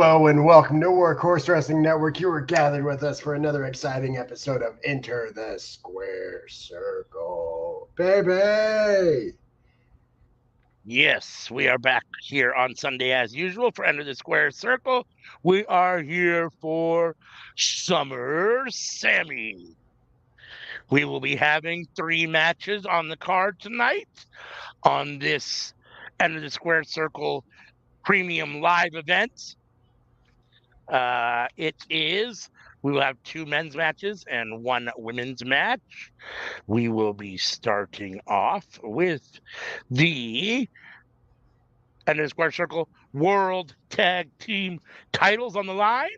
Hello and welcome to Workhorse Wrestling Network. You are gathered with us for another exciting episode of Enter the Square Circle. Baby! Yes, we are back here on Sunday as usual for Enter the Square Circle. We are here for Summer Sammy. We will be having 3 matches on the card tonight on this Enter the Square Circle premium live event. We will have 2 men's matches and 1 women's match. We will be starting off with the Enter the Square Circle World Tag Team titles on the line.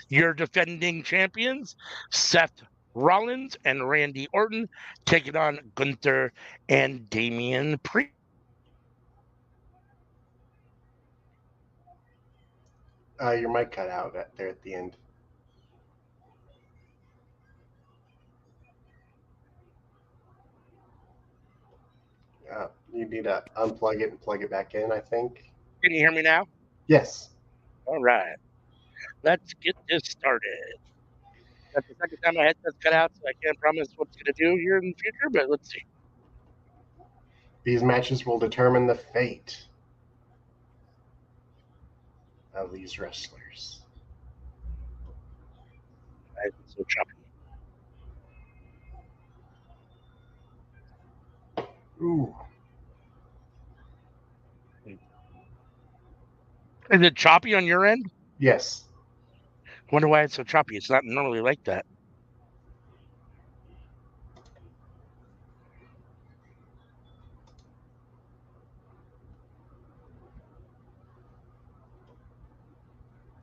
Your defending champions, Seth Rollins and Randy Orton, taking on Gunther and Damian Priest. Your mic cut out there at the end. You need to unplug it and plug it back in, I think. Can you hear me now? Yes. All right. Let's get this started. That's the second time my headset's cut out, so I can't promise what it's going to do here in the future, but let's see. These matches will determine the fate of these wrestlers. It's so choppy. Ooh. Is it choppy on your end? Yes. Wonder why it's so choppy. It's not normally like that.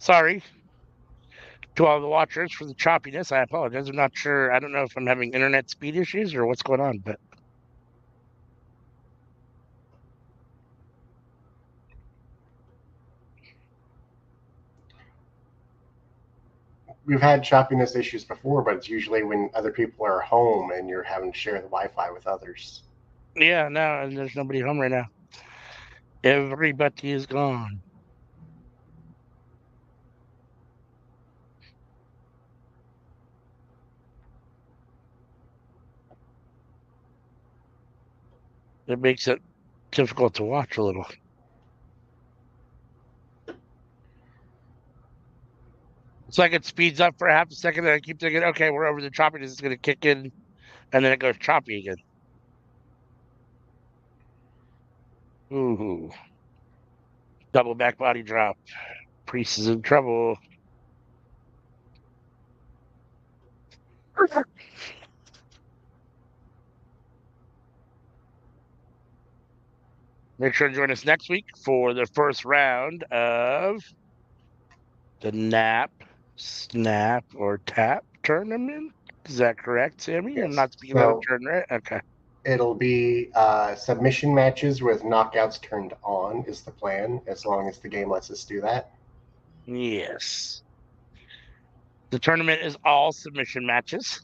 Sorry to all the watchers for the choppiness. I apologize. I'm not sure. I don't know if I'm having internet speed issues or what's going on, but We've had choppiness issues before, but it's usually when other people are home and you're having to share the Wi-Fi with others. yeah, no, and there's nobody home right now. Everybody is gone. It makes it difficult to watch a little. It's like it speeds up for a half a second, and I keep thinking, okay, we're over the choppiness. It's going to kick in, and then it goes choppy again. Ooh. Double back body drop. Priest is in trouble. Make sure to join us next week for the first round of the Nap, Snap, or Tap tournament. Is that correct, Sammy? Yes. I'm not speaking out of turn, right? Okay. It'll be submission matches with knockouts turned on is the plan, as long as the game lets us do that. Yes. The tournament is all submission matches.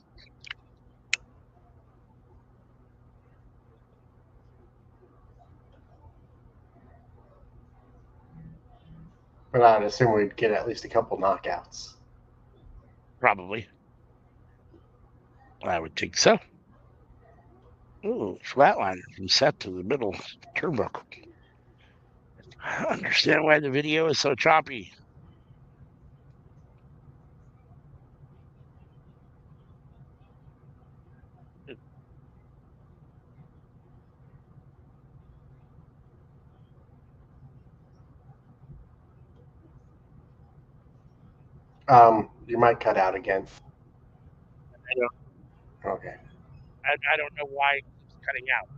But I'd assume we'd get at least a couple knockouts. Probably. I would think so. Ooh, flatliner from set to the middle turnbuckle. I don't understand why the video is so choppy. You might cut out again. I don't. Okay. I don't know why it keeps cutting out.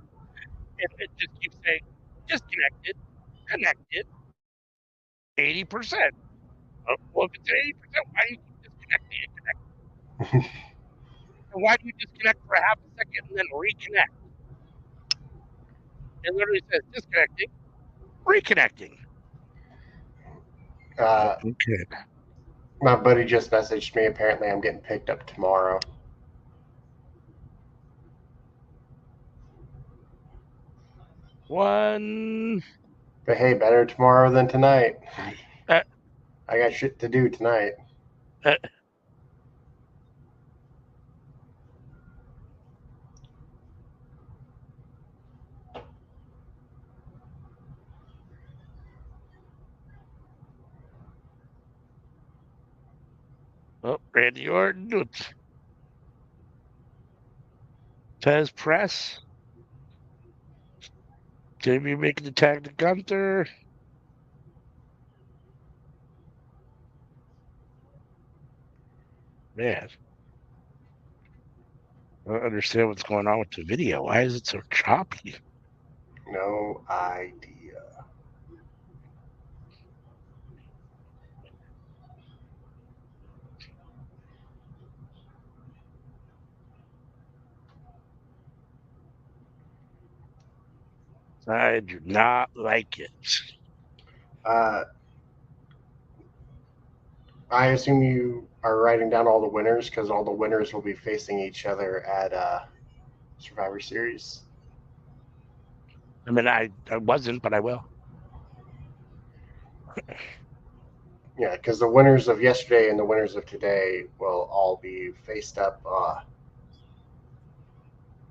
It just keeps saying disconnected, connected, 80%. Well, if it's 80%, why do you keep disconnecting and connecting? And why do you disconnect for a half a second and then reconnect? It literally says disconnecting, reconnecting. Okay. My buddy just messaged me. Apparently, I'm getting picked up tomorrow. One. But hey, better tomorrow than tonight. I got shit to do tonight. Oh, Randy Orton. Tez press. Jamie making the tag to Gunther. Man, I don't understand what's going on with the video. Why is it so choppy? No idea. I do not like it. Uh, I assume you are writing down all the winners because all the winners will be facing each other at Survivor Series. I mean, I wasn't, but I will. Yeah, because the winners of yesterday and the winners of today will all be faced up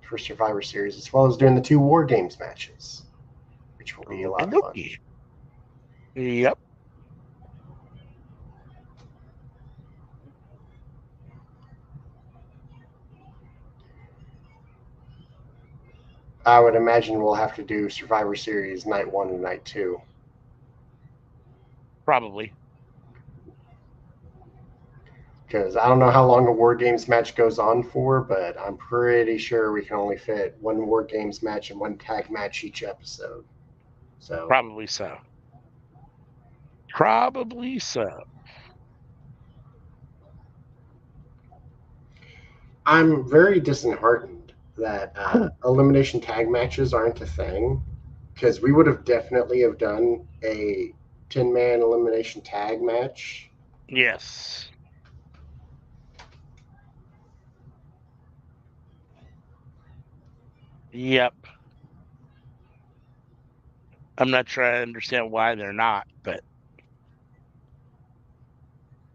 for Survivor Series, as well as doing the 2 War Games matches, which will be a lot of fun. Okey-dokey. Yep. I would imagine we'll have to do Survivor Series night 1 and night 2. Probably. Because I don't know how long a War Games match goes on for, but I'm pretty sure we can only fit 1 War Games match and 1 tag match each episode. So Probably so. Probably so. I'm very disheartened that elimination tag matches aren't a thing, because we would have definitely have done a 10-man elimination tag match. Yes. Yep. I'm not sure I understand why they're not, but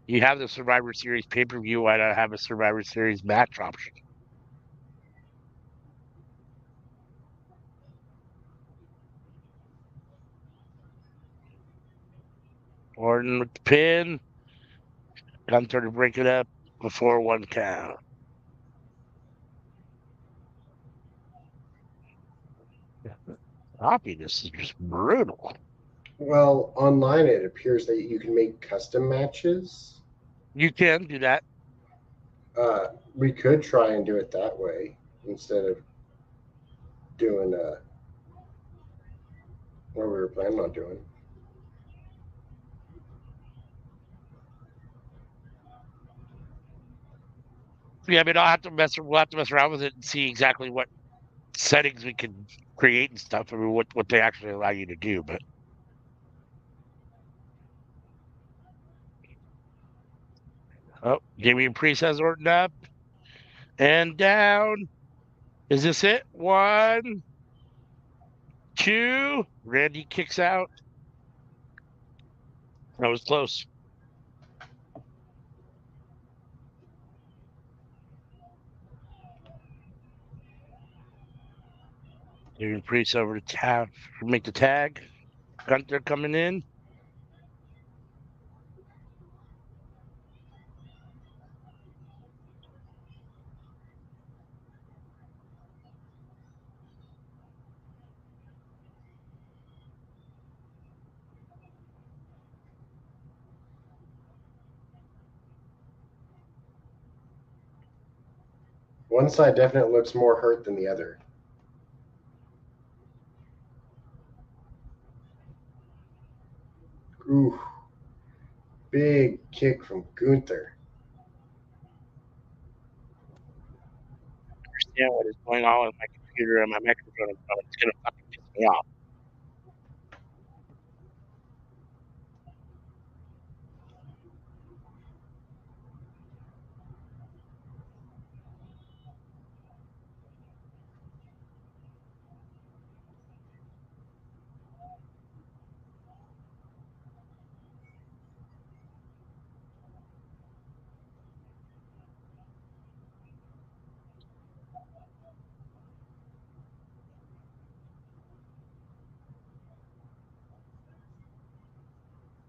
you have the Survivor Series pay-per-view. Why not have a Survivor Series match option? Orton with the pin. Gunther to break it up before 1 count. Copy. This is just brutal. Well, online it appears that you can make custom matches. You can do that. We could try and do it that way instead of doing what we were planning on doing. Yeah, I mean, we'll have to mess around with it and see exactly what settings we can create and stuff. I mean, what they actually allow you to do. But oh, Damian Priest has Orton up and down. Is this it? 1, 2. Randy kicks out. That was close. Damian Priest over to make the tag. Gunther coming in. One side definitely looks more hurt than the other. Ooh, big kick from Gunther. Understand what is going on with my computer and my microphone. It's gonna fucking piss me off.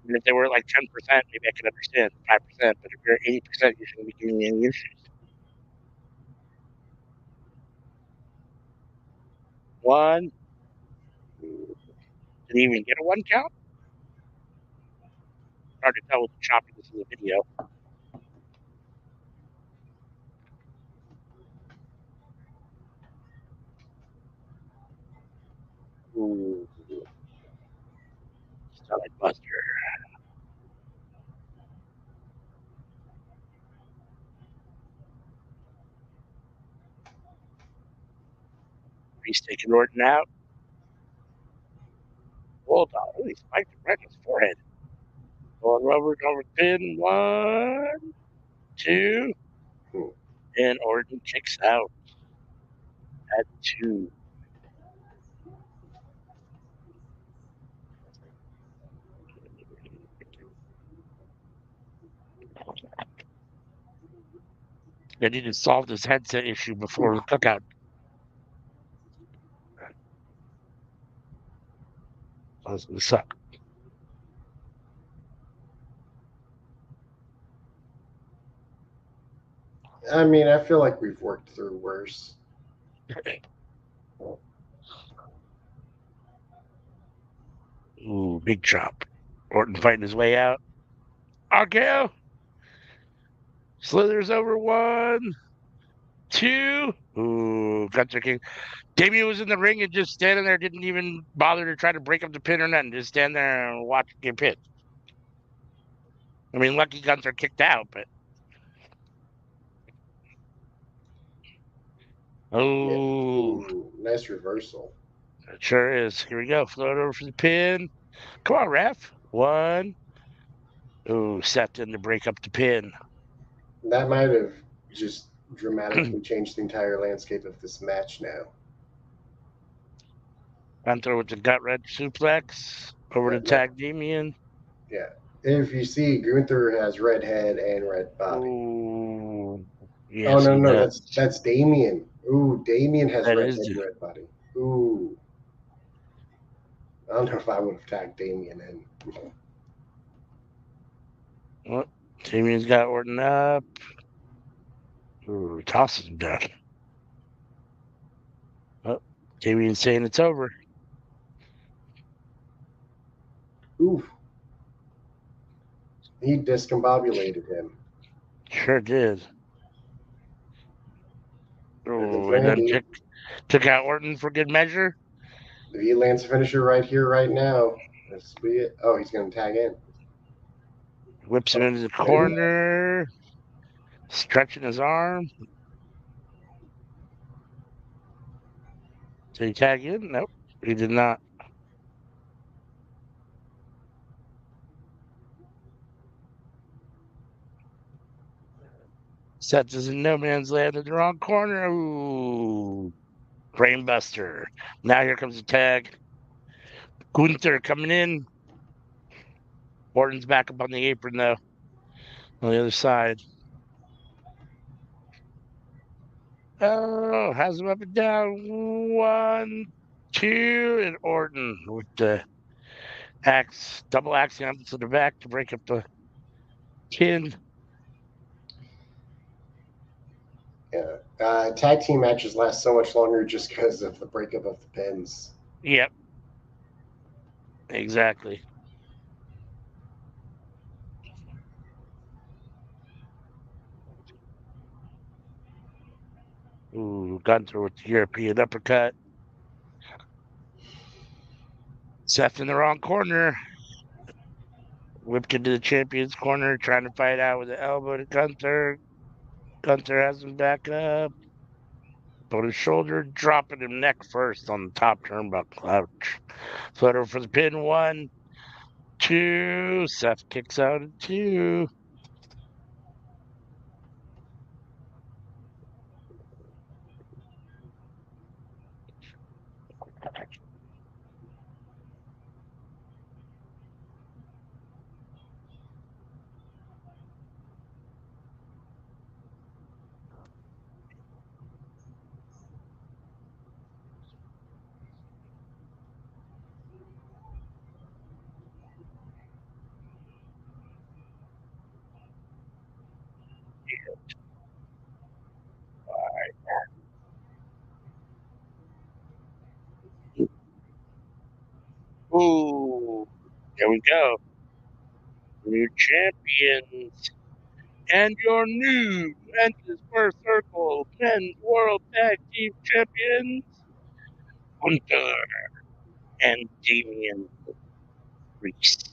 And if they were like 10%, maybe I could understand 5%. But if you're 80%, you shouldn't be giving me any issues. One. Did he even get a one count? Hard to tell with the choppiness of the video. Ooh, stomach buster. He's taking Orton out. Hold on. Oh, he spiked him right in his forehead. Going over pin. One, two. Hmm. And Orton kicks out at two. They need to solve this headset issue before the cookout. That's gonna suck. I mean, I feel like we've worked through worse. Ooh, big chop. Orton fighting his way out. RKO. Slithers over one, two. Ooh, Gunther King. Damien was in the ring and just standing there, didn't even bother to try to break up the pin or nothing. Just stand there and watch him get pinned. I mean, lucky Gunther kicked out, but Yeah. oh, Ooh, nice reversal. it sure is. Here we go. Float over for the pin. Come on, ref. One. Ooh, Seth in to break up the pin. That might have just dramatically changed the entire landscape of this match now. Gunther with the gut wrench suplex over to No, tag Damien. yeah. If you see, Gunther has red head and red body. Ooh, Oh yes, no, he no, does. that's Damien. Ooh, Damien has That red is head the and red body. Ooh, I don't know if I would have tagged Damien in. well, Damien's got Orton up. Ooh, tosses him down. Oh, Damien's saying it's over. Ooh, he discombobulated him. Sure did. Here comes Oh, and then Randy. took out Orton for good measure. If he lands a finisher right here, right now, this will be it. Oh, he's going to tag in. Whips him Oh, into the maybe. corner, stretching his arm. Did he tag in? Nope, he did not. Seth is in no man's land in the wrong corner. Ooh, brainbuster. Now here comes the tag. Gunther coming in. Orton's back up on the apron though, on the other side. Oh, has him up and down. One, two, and Orton with the double axing up to the back to break up the pin. Yeah. Tag team matches last so much longer just because of the breakup of the pins. Yep, exactly. Ooh, Gunther with the European uppercut. Seth in the wrong corner. Whipped into the champion's corner, trying to fight out with the elbow to Gunther. Gunther has him back up. On his shoulder, dropping him neck first on the top turnbuckle. Ouch. Photo for the pin. One, two. Seth kicks out at two. Ooh, there we go. New champions. And your new Men's First Circle Men's World Tag Team Champions, Hunter and Damian Priest.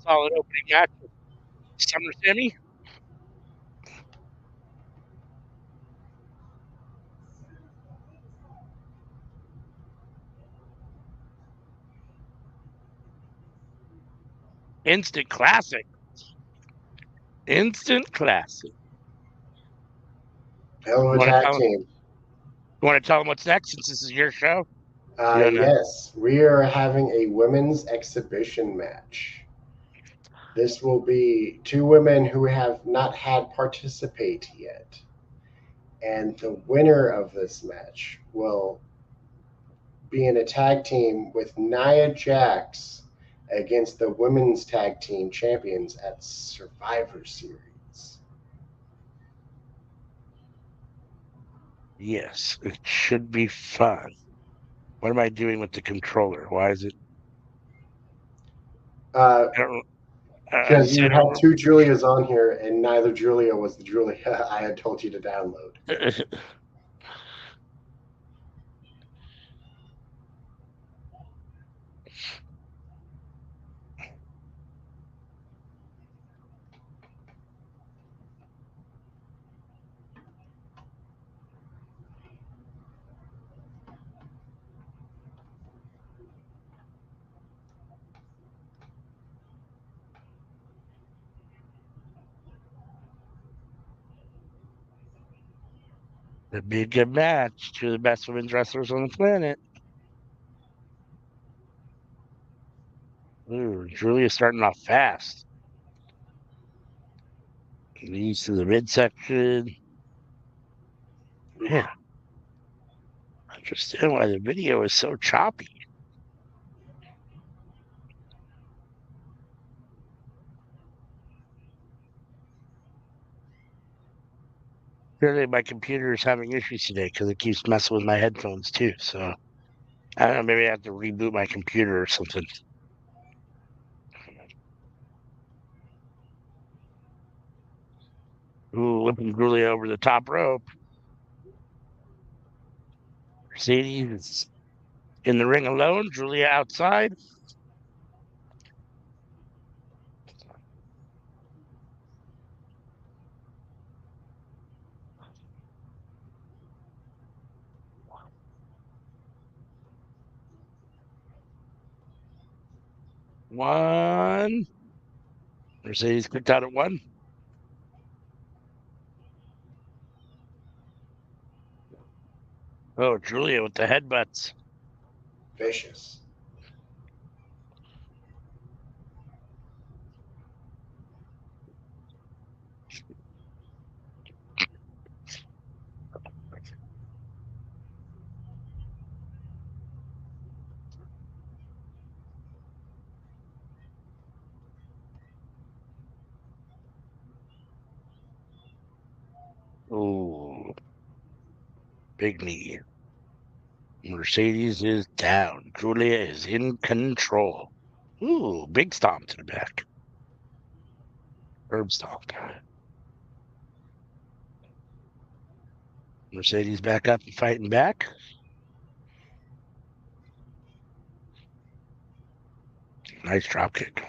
Solid opening match with Summer Sammy. Instant classic. Instant classic. Hell of You a want to tag tell them? team. You want to tell them what's next since this is your show? You wanna, Yes, we are having a women's exhibition match. This will be two women who have not had participate yet. And the winner of this match will be in a tag team with Nia Jax against the women's tag team champions at Survivor Series. yes, it should be fun. What am I doing with the controller? Why is it? Uh, I don't. because I you had two Julias on here, and neither Julia was the Julia I had told you to download. don't. The big good match. Two of the best women's wrestlers on the planet. Ooh, Julia's starting off fast. Leads to the midsection. Man, I understand why the video is so choppy. Clearly, my computer is having issues today because it keeps messing with my headphones too. So I don't know. Maybe I have to reboot my computer or something. Ooh, whipping Julia over the top rope. Mercedes is in the ring alone. Julia outside. One. Mercedes kicked out at one. Oh, Julia with the headbutts. Vicious. Ooh, big knee. Mercedes is down. Julia is in control. Ooh, big stomp to the back. Herb stomp. Mercedes back up and fighting back. Nice drop kick.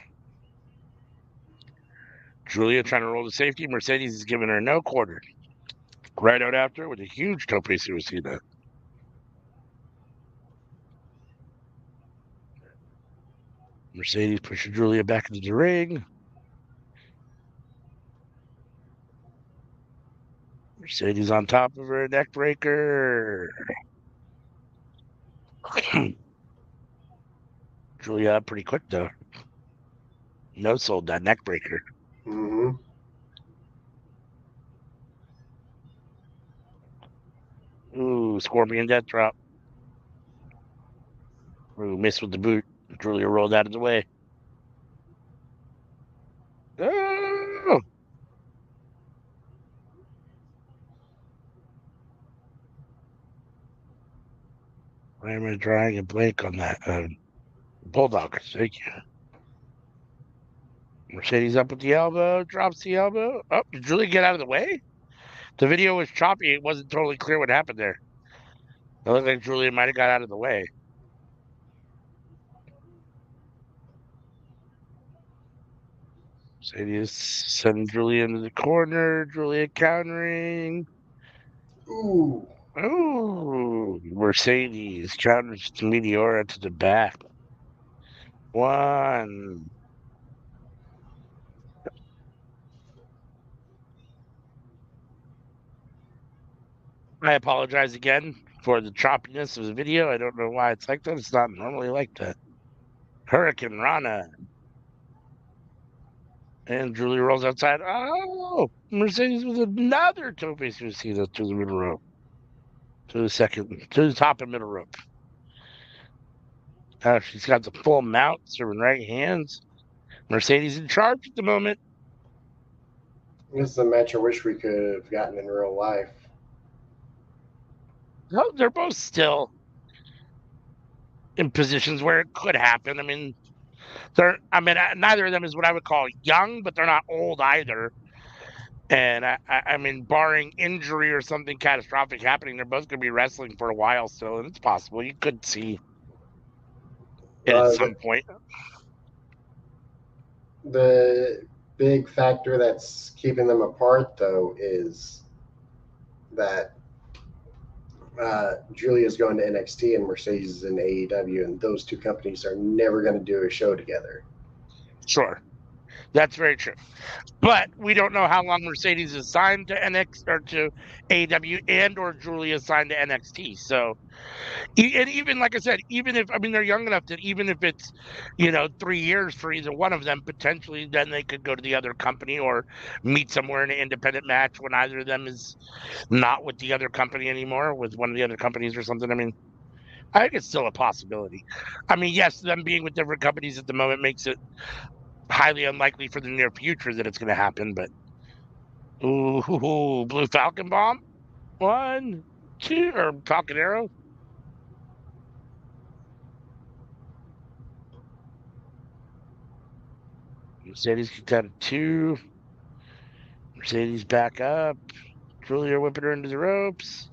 Julia trying to roll the safety. Mercedes is giving her no quarter. Right out after with a huge tope suicida. Mercedes pushes Julia back into the ring. Mercedes on top of her, neck breaker. Julia up pretty quick though. No sold that neck breaker. Mm-hmm. Ooh, scorpion death drop. Ooh, missed with the boot. Julia rolled out of the way. Oh, why am I drawing a blank on that? Bulldog. Thank you. Mercedes up with the elbow, drops the elbow. Oh, did Julie get out of the way? The video was choppy. It wasn't totally clear what happened there. It looked like Julia might have got out of the way. Mercedes sending Julia into the corner. Julia countering. Ooh. Oh, Mercedes counters to Meteora to the back. One. I apologize again for the choppiness of the video. I don't know why it's like that. It's not normally like that. Hurricane Rana. And Julie rolls outside. Oh, Mercedes with another tope suicida to the middle rope. To the top and middle rope. She's got the full mount, serving right hands. Mercedes in charge at the moment. This is a match I wish we could have gotten in real life. No, they're both still in positions where it could happen. I mean, neither of them is what I would call young, but they're not old either. And I mean, barring injury or something catastrophic happening, they're both going to be wrestling for a while still, and it's possible you could see it at some point. The big factor that's keeping them apart, though, is that Julia's going to NXT and Mercedes is in AEW, and those two companies are never going to do a show together. Sure, that's very true. But we don't know how long Mercedes is signed to NXT or to AEW and or Julia is signed to NXT. So, and even like I said, even if they're young enough that even if it's 3 years for either one of them, potentially then they could go to the other company or meet somewhere in an independent match when either of them is not with the other company anymore, with one of the other companies or something. I mean, I think it's still a possibility. I mean, yes, them being with different companies at the moment makes it highly unlikely for the near future that it's going to happen. But ooh, Blue Falcon Bomb, 1, 2, or Falcon Arrow. Mercedes kicked out of 2. Mercedes back up. Julia whipping her into the ropes.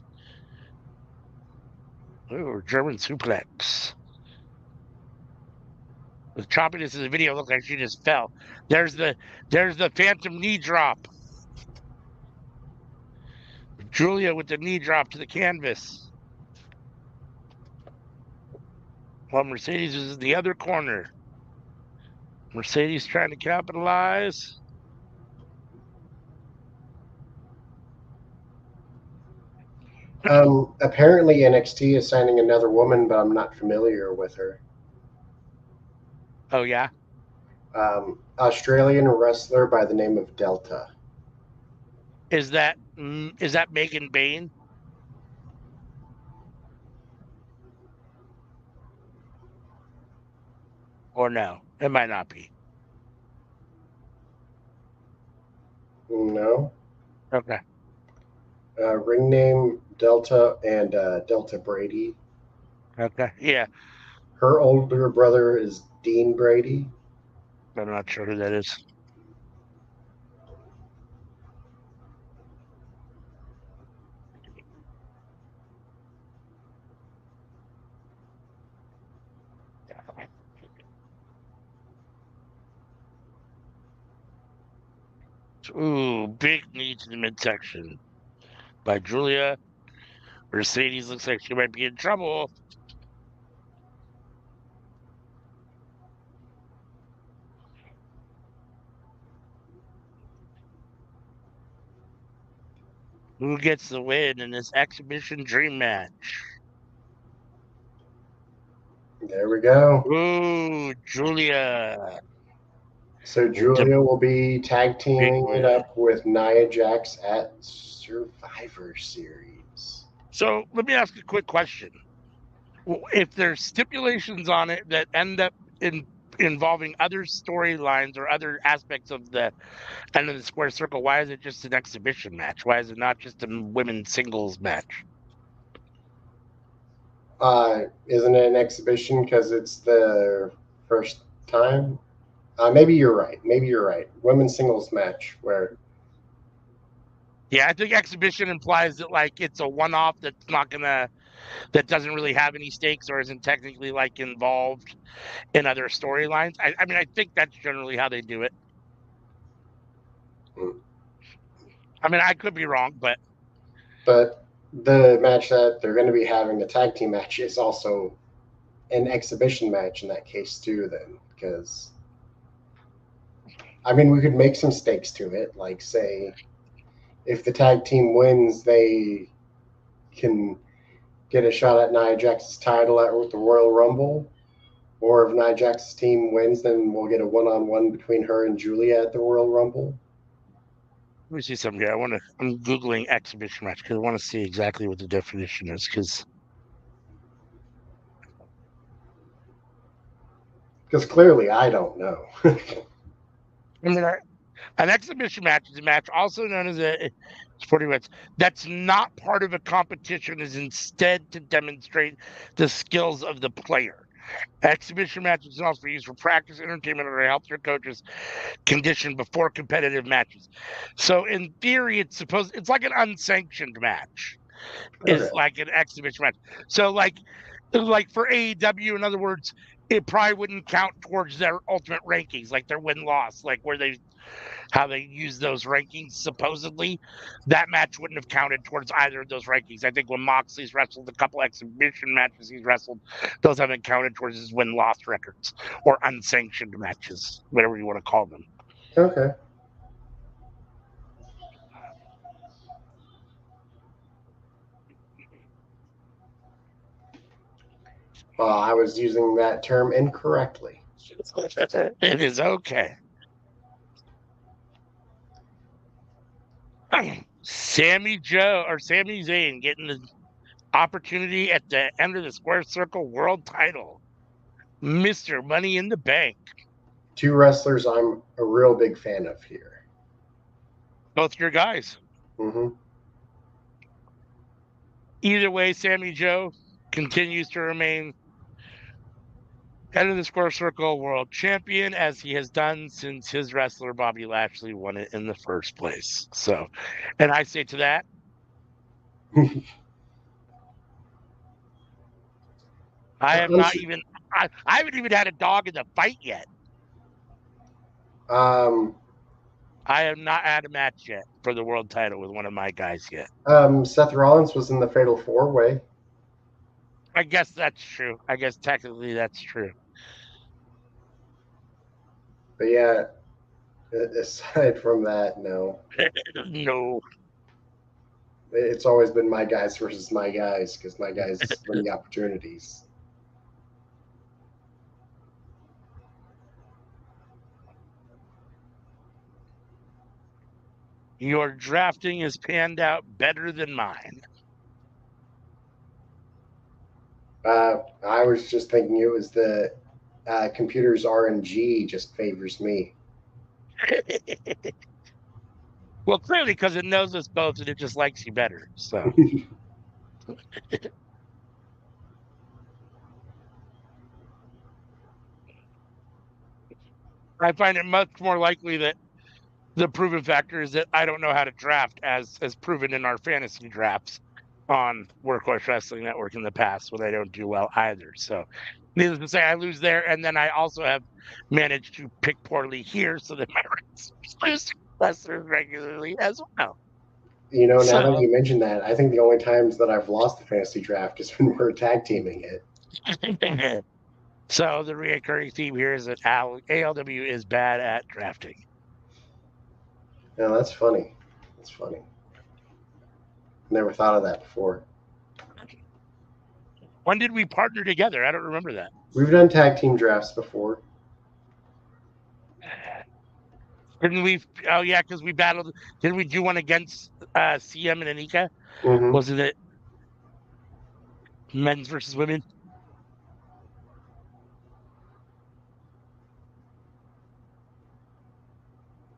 Ooh, German suplex. The choppiness of the video looked like she just fell. There's the phantom knee drop. Julia with the knee drop to the canvas. While Mercedes is in the other corner. Mercedes trying to capitalize. Apparently, NXT is signing another woman, but I'm not familiar with her. Oh, yeah? Australian wrestler by the name of Delta. Is that Megan Bain? Or no? It might not be. No. Okay. Ring name Delta and Delta Brady. Okay. Yeah. Her older brother is Dean Brady. I'm not sure who that is. Ooh, big knee to the midsection by Julia. Mercedes looks like she might be in trouble. Who gets the win in this exhibition dream match? There we go. Ooh, Julia. So Julia will be tag teaming it win. up with Nia Jax at Survivor Series. So let me ask a quick question. If there's stipulations on it that end up in involving other storylines or other aspects of the end of the square circle, why is it just an exhibition match? Why is it not just a women's singles match? Isn't it an exhibition because it's the first time? Maybe you're right. Maybe you're right. Women's singles match where. Yeah, I think exhibition implies that like it's a one-off that doesn't really have any stakes or isn't technically like involved in other storylines. I mean, I think that's generally how they do it. Hmm. I mean, I could be wrong, but But the match that they're going to be having, the tag team match, is also an exhibition match in that case too. Then, because I mean, we could make some stakes to it, like say if the tag team wins, they can get a shot at Nia Jax's title at the Royal Rumble. Or if Nia Jax's team wins, then we'll get a one-on-one between her and Julia at the Royal Rumble. let me see something here. I'm Googling exhibition match because I want to see exactly what the definition is. Because clearly I don't know. I mean, an exhibition match is a match also known as a sporting event that's not part of a competition, is instead to demonstrate the skills of the player. Exhibition matches can also be used for practice, entertainment, or to help their coaches condition before competitive matches. So in theory, it's like an unsanctioned match, Okay. is like an exhibition match. So like for AEW, in other words, it probably wouldn't count towards their ultimate rankings, like their win loss, like where they how they use those rankings supposedly. That match wouldn't have counted towards either of those rankings. I think when Moxley's wrestled a couple exhibition matches he's wrestled, those haven't counted towards his win loss records or unsanctioned matches, whatever you want to call them. Okay. Well, I was using that term incorrectly. It is okay. Sammy Zayn getting the opportunity at the end of the Square Circle World Title, Mr. Money in the Bank. Two wrestlers I'm a real big fan of here. Both your guys. Mm-hmm. Either way, Sammy Joe continues to remain head of the Square Circle World Champion, as he has done since his wrestler Bobby Lashley won it in the first place. So, and I say to that, I have not Sure. even I haven't even had a dog in the fight yet. Um, I have not had a match yet for the world title with one of my guys yet. Seth Rollins was in the Fatal 4-Way. I guess that's true. I guess technically that's true. But yeah, aside from that, no. No. It's always been my guys versus my guys because my guys win the opportunities. Your drafting has panned out better than mine. I was just thinking it was the computer's RNG just favors me. Well, clearly because it knows us both and it just likes you better. So I find it much more likely that the proven factor is that I don't know how to draft, as proven in our fantasy drafts on Workhorse Wrestling Network in the past, when I don't do well either. So, needless to say, I lose there, and then I also have managed to pick poorly here, so that my lose wrestlers regularly as well. You know, now that So, you mention that, I think the only times that I've lost the fantasy draft is when we're tag teaming it. so the recurring theme here is that ALW is bad at drafting. Now that's funny. That's funny. Never thought of that before. When did we partner together? I don't remember that. We've done tag team drafts before. Didn't we? Oh yeah, because we battled. Didn't we do one against CM and Anika? Mm-hmm. Wasn't it men's versus women?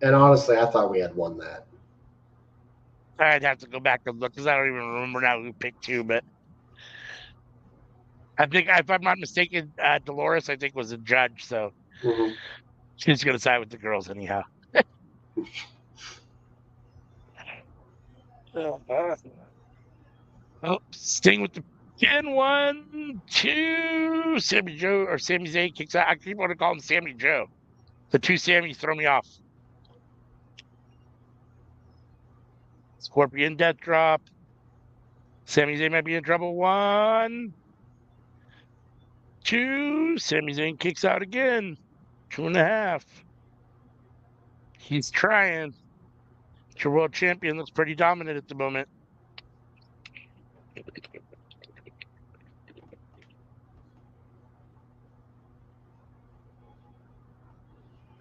And honestly, I thought we had won that. I'd have to go back and look because I don't even remember now who picked two. But I think, if I'm not mistaken, Dolores, I think, was a judge. So Hmm. she's going to side with the girls anyhow. Uh, oh, staying with the pin. 1, 2. Sammy Joe or Sami Zayn kicks out. I keep wanting to call him Sammy Joe. The two Sammys throw me off. Scorpion death drop. Sami Zayn might be in trouble. 1, 2. Sami Zayn kicks out again. 2.5. He's trying. Your world champion looks pretty dominant at the moment.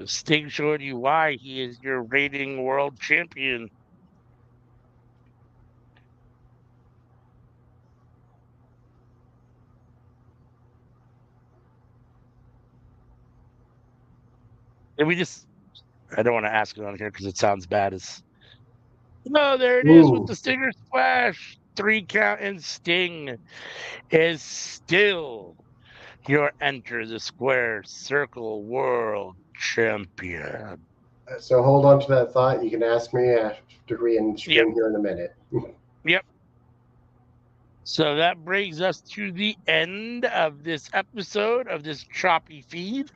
Sting showed you why he is your reigning world champion. And I don't want to ask it on here because it sounds bad. No, there it is with Ooh. the Stinger Splash. 3 count, and Sting is still your Enter the Square Circle World Champion. So hold on to that thought. You can ask me after we end Yep, stream here in a minute. yep. So that brings us to the end of this episode of this choppy feed.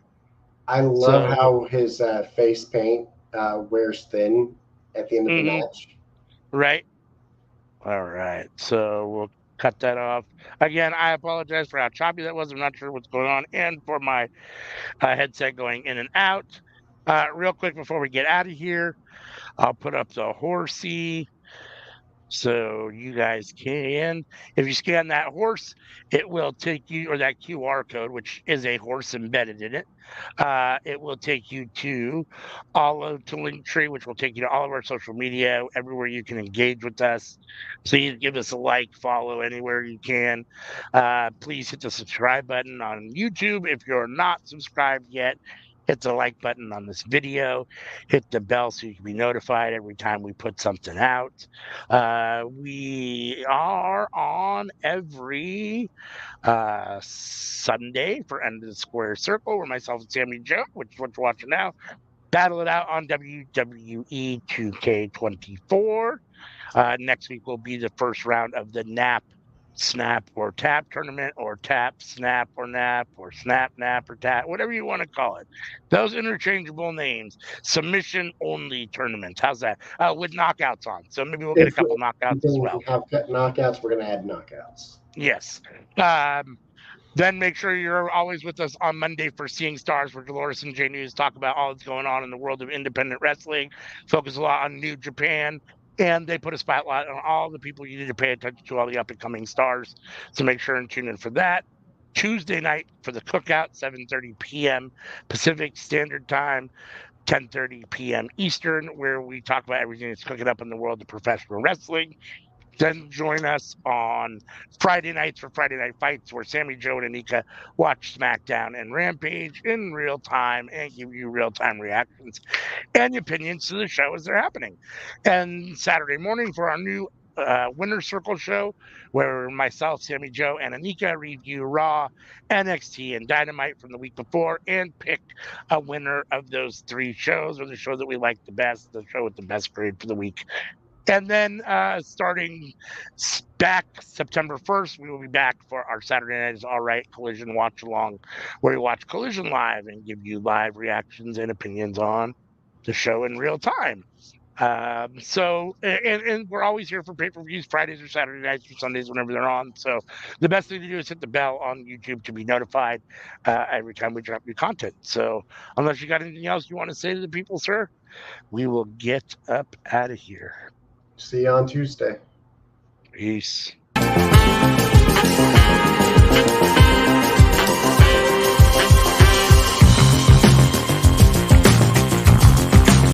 I love So, how his face paint wears thin at the end of the mhm, match. right. All right. So we'll cut that off. Again, I apologize for how choppy that was. I'm not sure what's going on, and for my headset going in and out. Real quick before we get out of here, I'll put up the horsey so you guys can. If you scan that horse, it will take you, or that QR code, which is a horse embedded in it. It will take you to Linktree, which will take you to all of our social media, everywhere you can engage with us. Please give us a like, follow anywhere you can. Please hit the subscribe button on YouTube if you're not subscribed yet. Hit the like button on this video. Hit the bell so you can be notified every time we put something out. We are on every Sunday for End of the Square Circle, where myself and Sammy Joe, which is what you're watching now, battle it out on WWE 2K24. Next week will be the first round of the NAP, Snap, or Tap tournament, or Tap, Snap, or Nap, or Snap, Nap, or Tap, whatever you want to call it. Those interchangeable names. Submission only tournaments. How's that? With knockouts on. So maybe we'll get a If couple we knockouts as can well. have knockouts, we're going to add knockouts. Yes. Then make sure you're always with us on Monday for Seeing Stars, where Dolores and J News talk about all that's going on in the world of independent wrestling, focus a lot on New Japan, and they put a spotlight on all the people you need to pay attention to, all the up and coming stars. So make sure and tune in for that. Tuesday night for the cookout, 7:30 p.m. Pacific Standard Time, 10:30 p.m. Eastern, where we talk about everything that's cooking up in the world of professional wrestling. Then join us on Friday nights for Friday Night Fights, where Sammy, Joe, and Anika watch SmackDown and Rampage in real time and give you real time reactions and opinions to the show as they're happening. And Saturday morning for our new Winner's Circle show, where myself, Sammy, Joe, and Anika review Raw, NXT, and Dynamite from the week before and pick a winner of those 3 shows, or the show that we like the best, the show with the best grade for the week. And then starting back September 1st, we will be back for our Saturday Night is All Right Collision Watch Along, where we watch Collision live and give you live reactions and opinions on the show in real time. And we're always here for pay-per-views Fridays or Saturday nights or Sundays whenever they're on. So the best thing to do is hit the bell on YouTube to be notified every time we drop new content. So unless you got anything else you want to say to the people, sir, we will get up out of here. See you on Tuesday. Peace.